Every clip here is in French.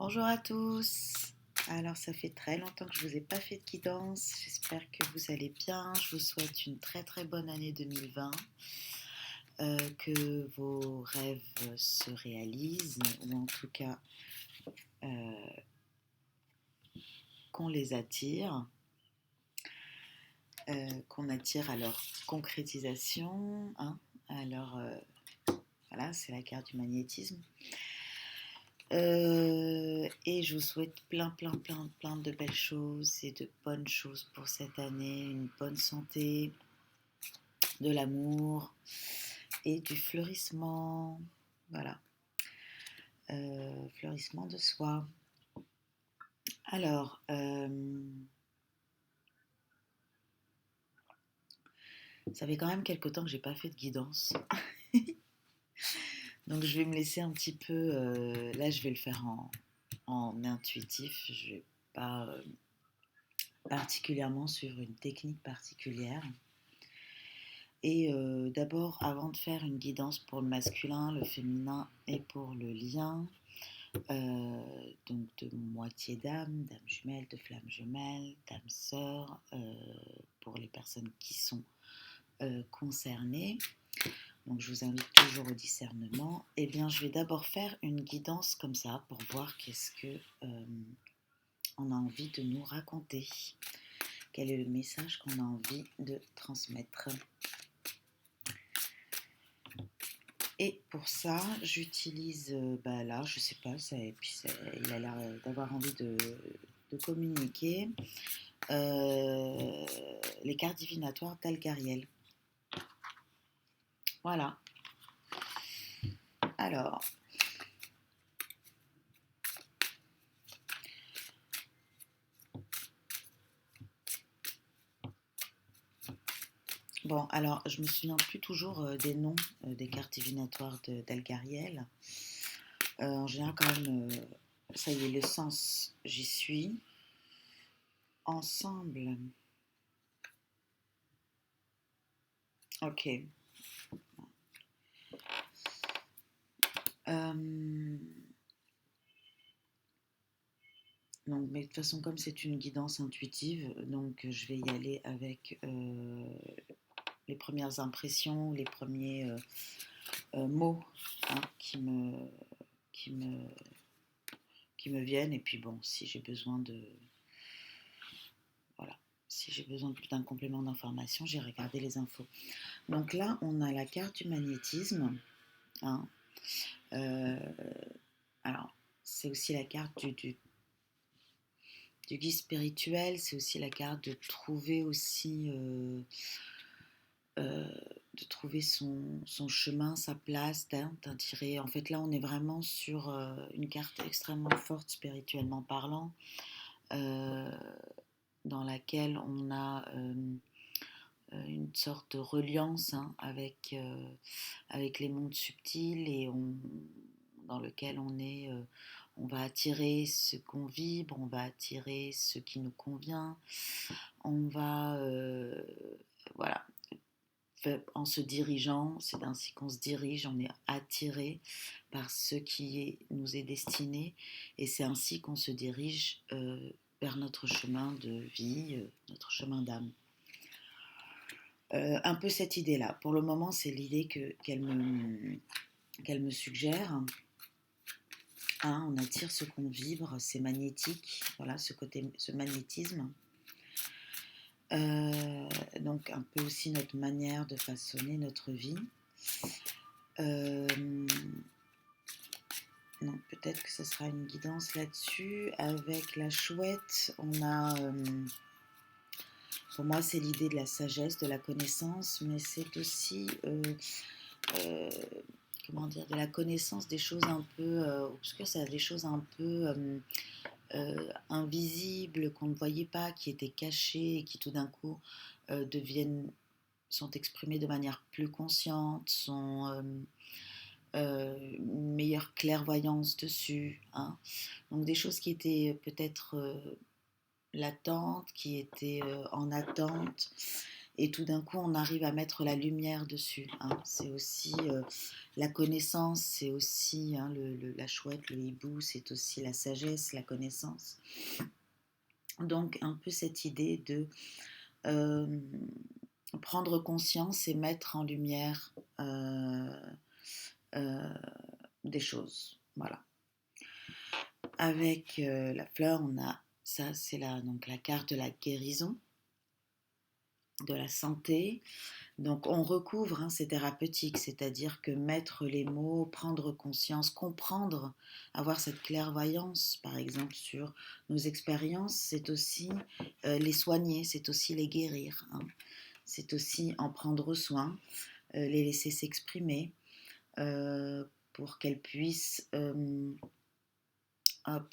Bonjour à tous. Alors, ça fait très longtemps que je ne vous ai pas fait de guidance. J'espère que vous allez bien. Je vous souhaite une très très bonne année 2020, que vos rêves se réalisent, ou en tout cas euh, qu'on les attire, qu'on attire à leur concrétisation, hein. Alors, voilà, c'est la carte du magnétisme. Et je vous souhaite plein de belles choses et de bonnes choses pour cette année, une bonne santé, de l'amour et du fleurissement. Voilà, fleurissement de soi. Alors, ça fait quand même quelques temps que j'ai pas fait de guidance. Donc je vais me laisser un petit peu. Là, je vais le faire en intuitif. Je vais pas particulièrement suivre une technique particulière. Et d'abord, avant de faire une guidance pour le masculin, le féminin et pour le lien, donc de moitié d'âme, d'âme jumelle, de flamme jumelle, d'âme sœur, pour les personnes qui sont concernées. Donc je vous invite toujours au discernement. Eh bien, je vais d'abord faire une guidance comme ça pour voir qu'est-ce que on a envie de nous raconter. Quel est le message qu'on a envie de transmettre. Et pour ça, j'utilise, là, je sais pas, il a l'air d'avoir envie de communiquer, euh, les cartes divinatoires d'Algariel. Voilà. Alors, bon, alors, je me souviens plus toujours des noms des cartes divinatoires d'Algariel. En général, quand même, ça y est, le sens, j'y suis. Ensemble. Ok. Euh, Donc, mais de toute façon, comme c'est une guidance intuitive, donc je vais y aller avec les premières impressions, les premiers mots, hein, qui me, qui me viennent. Et puis bon, si j'ai besoin voilà, si j'ai besoin d'un complément d'information, j'ai regardé les infos. Donc là, on a la carte du magnétisme, hein. Euh, alors, c'est aussi la carte du guide spirituel, c'est aussi la carte de trouver aussi euh, de trouver son chemin, sa place, d'attirer. En fait, là, on est vraiment sur une carte extrêmement forte spirituellement parlant, euh, dans laquelle on a une sorte de reliance, hein, avec les mondes subtils dans lequel on va attirer ce qu'on vibre, on va attirer ce qui nous convient, on va, voilà, en se dirigeant, c'est ainsi qu'on se dirige, on est attiré par ce nous est destiné et c'est ainsi qu'on se dirige vers notre chemin de vie, notre chemin d'âme. Un peu cette idée-là. Pour le moment, c'est l'idée qu'elle me suggère. Hein, on attire ce qu'on vibre, c'est magnétique, voilà, ce magnétisme. Donc un peu aussi notre manière de façonner notre vie. Non, peut-être que ce sera une guidance là-dessus. Avec la chouette, on a, pour moi, c'est l'idée de la sagesse, de la connaissance, mais c'est aussi, euh, comment dire, de la connaissance des choses un peu obscures, c'est des choses un peu invisibles qu'on ne voyait pas, qui étaient cachées et qui tout d'un coup sont exprimées de manière plus consciente, sont une meilleure clairvoyance dessus, hein. Donc des choses qui étaient peut-être latentes, qui étaient en attente et tout d'un coup on arrive à mettre la lumière dessus, hein. C'est aussi la connaissance, c'est aussi hein, la chouette, le hibou, c'est aussi la sagesse, la connaissance. Donc un peu cette idée de euh, prendre conscience et mettre en lumière euh, des choses. Voilà. Avec la fleur, on a ça, c'est donc la carte de la guérison, de la santé. Donc on recouvre, hein, c'est thérapeutique, c'est-à-dire que mettre les mots, prendre conscience, comprendre, avoir cette clairvoyance, par exemple, sur nos expériences, c'est aussi les soigner, c'est aussi les guérir, hein. C'est aussi en prendre soin, les laisser s'exprimer pour qu'elles puissent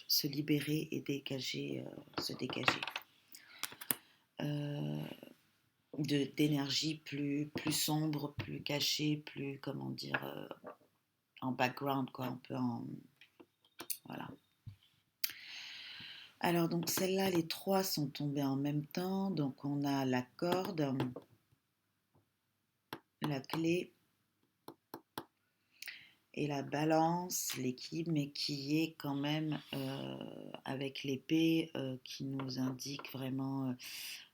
se libérer et dégager, se dégager euh, d'énergie plus sombre, plus cachée, plus, comment dire, en background, quoi, un peu en... Voilà. Alors, donc, celles-là, les trois sont tombées en même temps. Donc, on a la corde, la clé et la balance, l'équilibre, mais qui est quand même avec l'épée qui nous indique vraiment...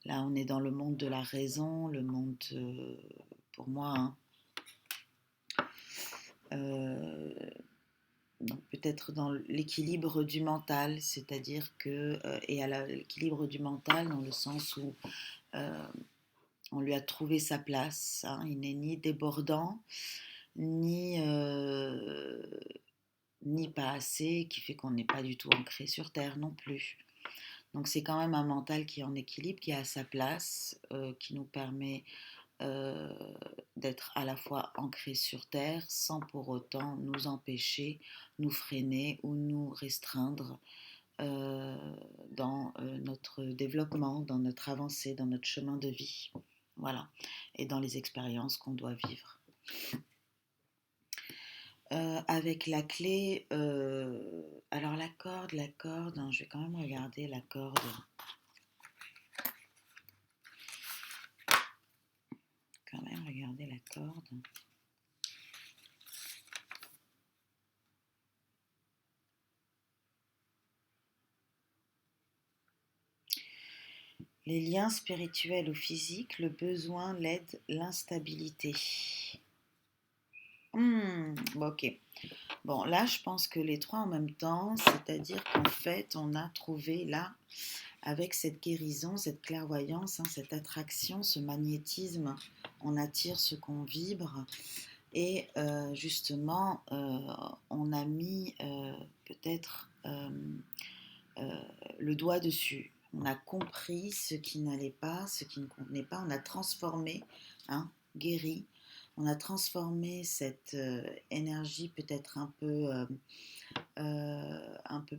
là, on est dans le monde de la raison, le monde, pour moi, hein, donc peut-être dans l'équilibre du mental, c'est-à-dire que, et à l'équilibre du mental dans le sens où euh, on lui a trouvé sa place, hein, il n'est ni débordant, ni, ni pas assez, qui fait qu'on n'est pas du tout ancré sur Terre non plus. Donc c'est quand même un mental qui est en équilibre, qui est à sa place, qui nous permet euh, d'être à la fois ancré sur Terre sans pour autant nous empêcher, nous freiner ou nous restreindre euh, dans notre développement, dans notre avancée, dans notre chemin de vie. Voilà. Et dans les expériences qu'on doit vivre. Avec la clé, alors la corde, hein, je vais quand même regarder la corde. Quand même regarder la corde. Les liens spirituels ou physiques, le besoin, l'aide, l'instabilité. Bon, ok. Bon, là, je pense que les trois en même temps, c'est-à-dire qu'en fait, on a trouvé là, avec cette guérison, cette clairvoyance, hein, cette attraction, ce magnétisme, on attire ce qu'on vibre. Et justement, on a mis peut-être le doigt dessus. On a compris ce qui n'allait pas, ce qui ne convenait pas. On a transformé, hein, guéri. On a transformé cette énergie peut-être un peu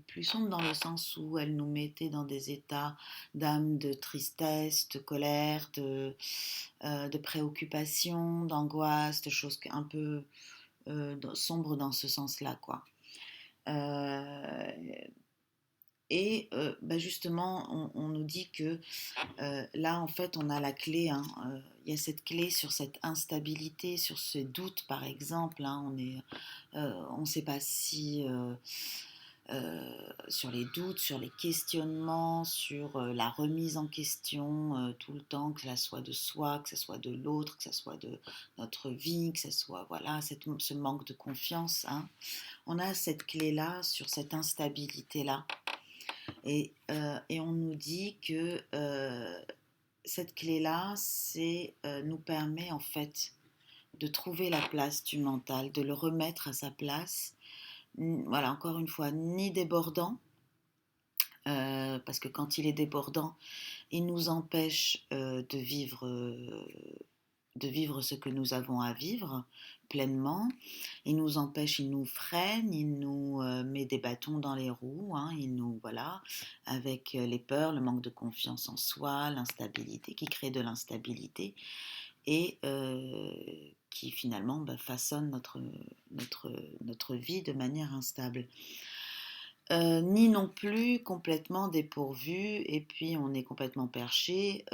plus sombre dans le sens où elle nous mettait dans des états d'âme, de tristesse, de colère, de préoccupation, d'angoisse, de choses un peu sombres dans ce sens-là, quoi. Euh, et bah justement, on nous dit que là, en fait, on a la clé, hein, il y a cette clé sur cette instabilité, sur ce doute, par exemple, hein, on ne sait pas si sur les doutes, sur les questionnements, sur la remise en question tout le temps, que ça soit de soi, que ça soit de l'autre, que ça soit de notre vie, que ça soit voilà ce manque de confiance, hein. On a cette clé-là sur cette instabilité-là. Et on nous dit que cette clé-là, nous permet en fait de trouver la place du mental, de le remettre à sa place. Voilà, encore une fois, ni débordant, parce que quand il est débordant, il nous empêche de vivre ce que nous avons à vivre pleinement. Il nous empêche, il nous freine, il nous met des bâtons dans les roues, hein, il nous, voilà, avec les peurs, le manque de confiance en soi, l'instabilité, qui crée de l'instabilité et qui finalement façonne notre vie de manière instable. Ni non plus complètement dépourvu, et puis on est complètement perché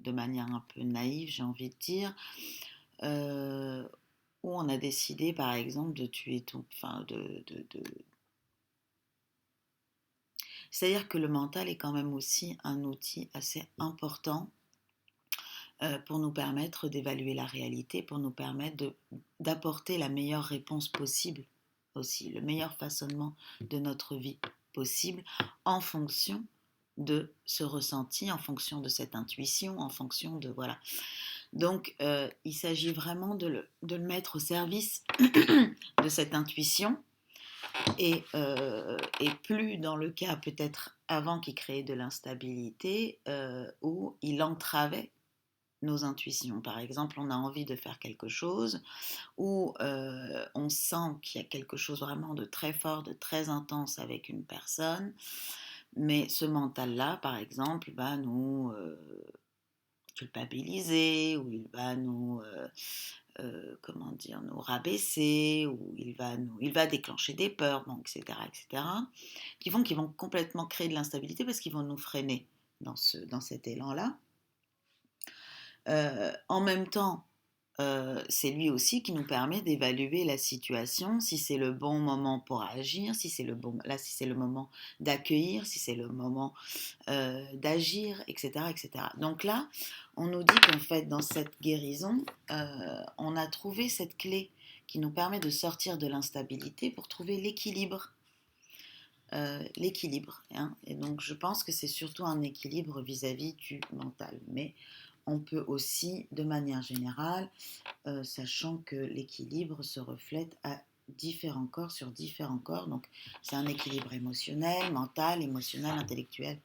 de manière un peu naïve, j'ai envie de dire, euh, où on a décidé, par exemple, de tuer tout, enfin, c'est-à-dire que le mental est quand même aussi un outil assez important pour nous permettre d'évaluer la réalité, pour nous permettre d'apporter la meilleure réponse possible aussi, le meilleur façonnement de notre vie possible en fonction de ce ressenti, en fonction de cette intuition, en fonction de... Voilà. Donc, il s'agit vraiment de le mettre au service de cette intuition et plus dans le cas peut-être avant qu'il créait de l'instabilité où il entravait nos intuitions. Par exemple, on a envie de faire quelque chose ou on sent qu'il y a quelque chose vraiment de très fort, de très intense avec une personne, mais ce mental-là, par exemple, va nous culpabiliser ou il va nous comment dire, nous rabaisser, ou il va déclencher des peurs, bon, etc., etc., qui vont complètement créer de l'instabilité parce qu'ils vont nous freiner dans cet élan-là. En même temps, c'est lui aussi qui nous permet d'évaluer la situation, si c'est le bon moment pour agir, si c'est si c'est le moment d'accueillir, si c'est le moment d'agir, etc., etc. Donc là, on nous dit qu'en fait, dans cette guérison, on a trouvé cette clé qui nous permet de sortir de l'instabilité pour trouver l'équilibre. L'équilibre. Hein. Et donc, je pense que c'est surtout un équilibre vis-à-vis du mental. Mais on peut aussi, de manière générale, sachant que l'équilibre se reflète à différents corps sur différents corps. Donc, c'est un équilibre émotionnel, mental, émotionnel, intellectuel,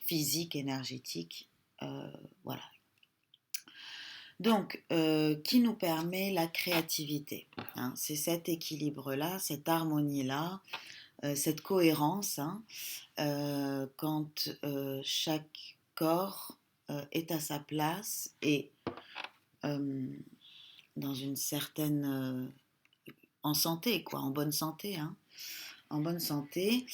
physique, énergétique. Voilà. Donc, qui nous permet la créativité. Hein. C'est cet équilibre-là, cette harmonie-là, cette cohérence, hein, quand chaque corps est à sa place et dans une certaine en santé, quoi, en bonne santé, hein, en bonne santé.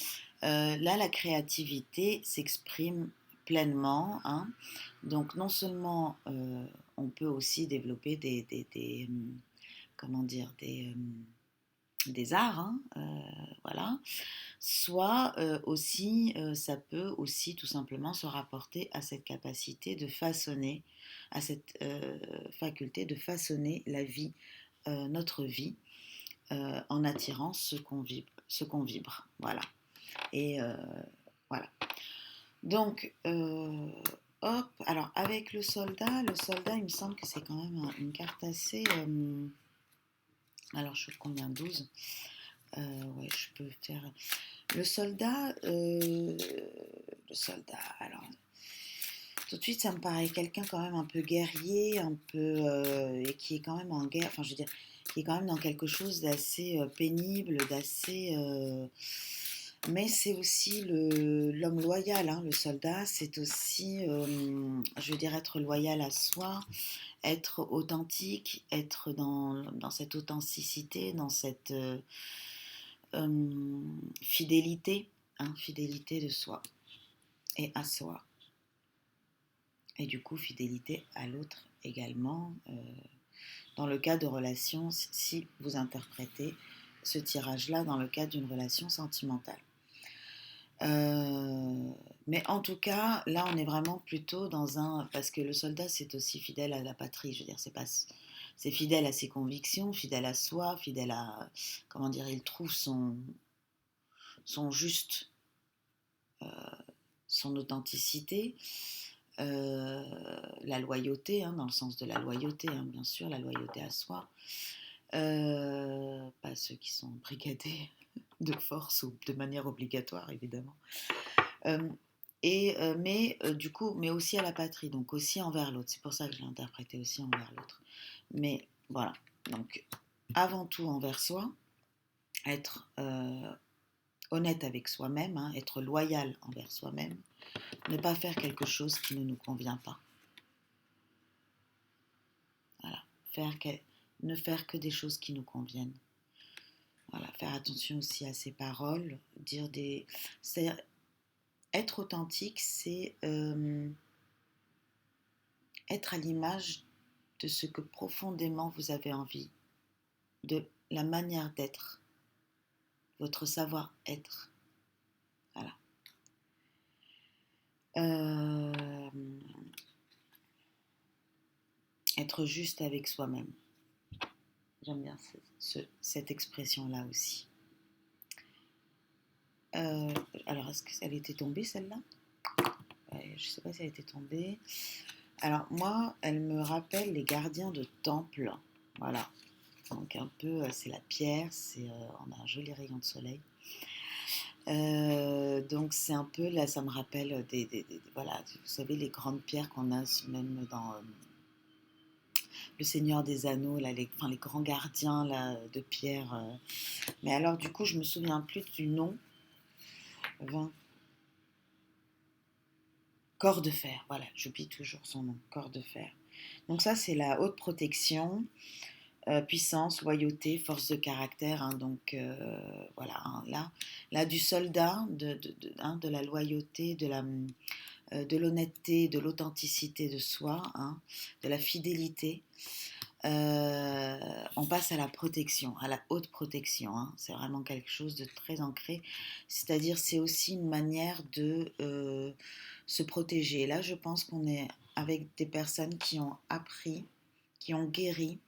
Là, la créativité s'exprime pleinement, hein. Donc, non seulement on peut aussi développer comment dire, des arts, hein, voilà. Soit aussi, ça peut aussi tout simplement se rapporter à cette capacité de façonner, à cette faculté de façonner la vie, notre vie, en attirant ce qu'on vibre. Voilà. Et voilà. Donc, hop, alors avec le soldat, il me semble que c'est quand même une carte assez... alors, je suis combien 12 ouais, je peux faire... Le soldat, alors... Tout de suite, ça me paraît quelqu'un quand même un peu guerrier, un peu... et qui est quand même en guerre, enfin, je veux dire, qui est quand même dans quelque chose d'assez pénible, d'assez... mais c'est aussi l'homme loyal, hein, le soldat, c'est aussi, je veux dire, être loyal à soi, être authentique, être dans cette authenticité, dans cette fidélité, hein, fidélité de soi et à soi. Et du coup, fidélité à l'autre également, dans le cas de relations, si vous interprétez ce tirage-là dans le cadre d'une relation sentimentale. Mais en tout cas, là, on est vraiment plutôt dans un... Parce que le soldat, c'est aussi fidèle à la patrie. Je veux dire, c'est fidèle à ses convictions, fidèle à soi, fidèle à... Comment dire, il trouve son juste, euh, son authenticité, la loyauté, hein, dans le sens de la loyauté, hein, bien sûr, la loyauté à soi. Pas ceux qui sont brigadés de force ou de manière obligatoire, évidemment. Du coup, mais aussi à la patrie, donc aussi envers l'autre. C'est pour ça que je l'ai interprété aussi envers l'autre. Mais voilà, donc avant tout envers soi, être honnête avec soi-même, hein, être loyal envers soi-même, ne pas faire quelque chose qui ne nous convient pas. Voilà, ne faire que des choses qui nous conviennent. Voilà, faire attention aussi à ses paroles, c'est-à-dire être authentique, c'est être à l'image de ce que profondément vous avez envie, de la manière d'être, votre savoir-être. Voilà. Euh, Être juste avec soi-même. J'aime bien cette expression-là aussi. Euh, alors, est-ce qu'elle était tombée celle-là? Je ne sais pas si elle était tombée. Alors, moi, elle me rappelle les gardiens de temple. Voilà. Donc, un peu, c'est la pierre, on a un joli rayon de soleil. Donc, c'est un peu, là, ça me rappelle voilà, vous savez, les grandes pierres qu'on a même dans Le Seigneur des Anneaux, là, les grands gardiens là, de pierre. Mais alors, du coup, je me souviens plus du nom. 20. Corps de fer, voilà, j'oublie toujours son nom, corps de fer. Donc ça, c'est la haute protection, puissance, loyauté, force de caractère. Hein, donc voilà, hein, là, du soldat, de la loyauté, de l'honnêteté, de l'authenticité de soi, hein, de la fidélité. On passe à la protection, à la haute protection. Hein. C'est vraiment quelque chose de très ancré. C'est-à-dire, c'est aussi une manière de se protéger. Là, je pense qu'on est avec des personnes qui ont appris, qui ont guéri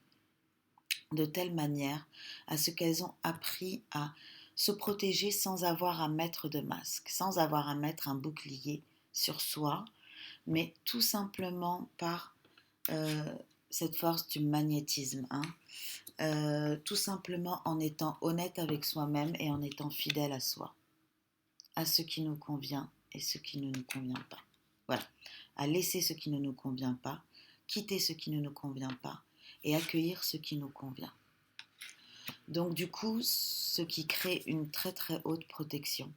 de telle manière à ce qu'elles ont appris à se protéger sans avoir à mettre de masque, sans avoir à mettre un bouclier sur soi, mais tout simplement par cette force du magnétisme, hein. Tout simplement en étant honnête avec soi-même et en étant fidèle à soi, à ce qui nous convient et ce qui ne nous convient pas. Voilà, à laisser ce qui ne nous convient pas, quitter ce qui ne nous convient pas et accueillir ce qui nous convient. Donc du coup, ce qui crée une très très haute protection.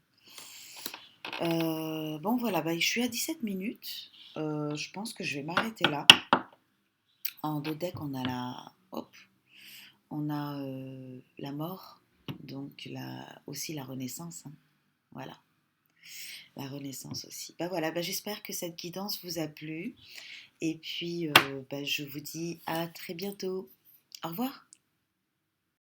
Bon voilà, je suis à 17 minutes. Je pense que je vais m'arrêter là. En deux decks, on a la mort, donc aussi la renaissance. Hein. Voilà, la renaissance aussi. Voilà, j'espère que cette guidance vous a plu. Et puis, je vous dis à très bientôt. Au revoir.